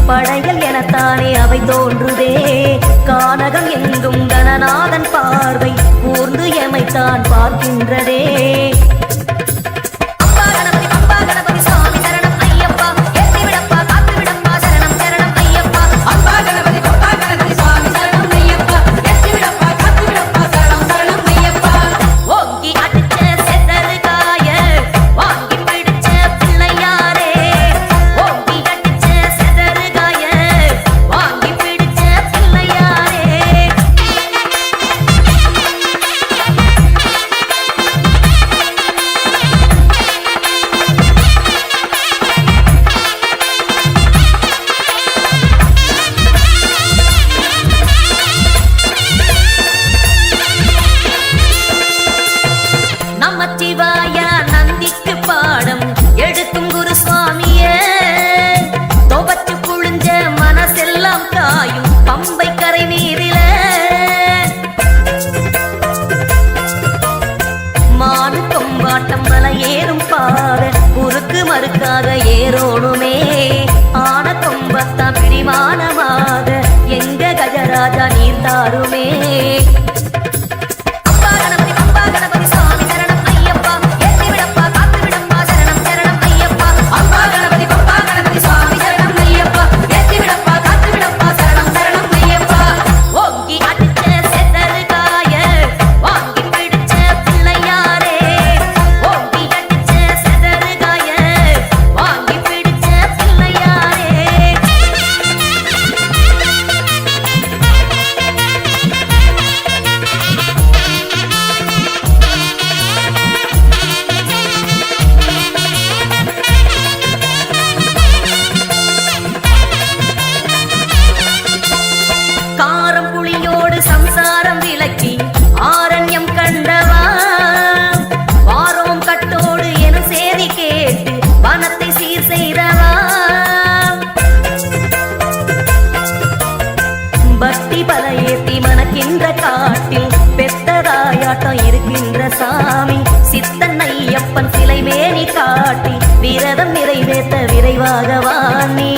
படைகள் எனத்தானே அவை தோன்றுதே. கானகம் எங்கும் கணநாதன் பார்வை கூர்ந்து எமைத்தான் பார்க்கின்றதே. நமச்சிவாயா நந்திக்கு பாடம் எடுக்கும் குருசுவாமியே. தோபத்து புழிஞ்ச மனசெல்லாம் காயும் பம்பை கரை நீரில. மாடு கொம்பாட்டம் மலை ஏறும் பாத குறுக்கு மறுக்காக ஏறோணுமே. ஆன கொம்பத்தான் பிடிமானமாக எங்க கஜராஜா நீர் தாருமே. காரம் புளியோடு சம்சாரம் விளக்கி ஆரண்யம் கண்டவா. வாரோம் கட்டோடு என சேரி கேட்டு வனத்தை சீர் செய்தவா. பக்தி பல ஏத்தி மணக்கின்ற காட்டில் பெத்ததாயாட்டம் இருக்கின்ற சாமி. சித்தன் ஐயப்பன் சிலை மேனி காட்டி விரதம் நிறைவேற்ற விரைவாக வாணி.